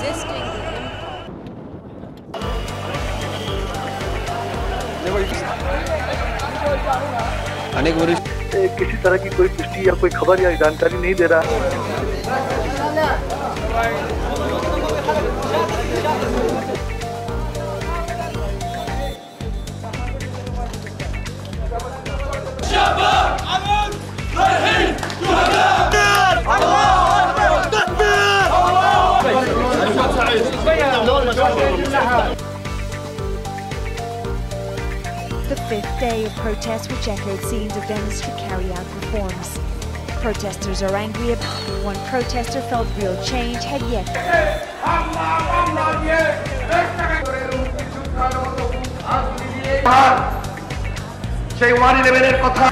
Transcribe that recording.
resisting किसी तरह की कोई पुष्टि या कोई खबर या जानकारी नहीं दे रहा है। The fifth day of protests which echoed scenes of demonstrators to carry out reforms. Protesters are angry about one protester felt real change had yet. সেই ওয়ানি লেভেলের কথা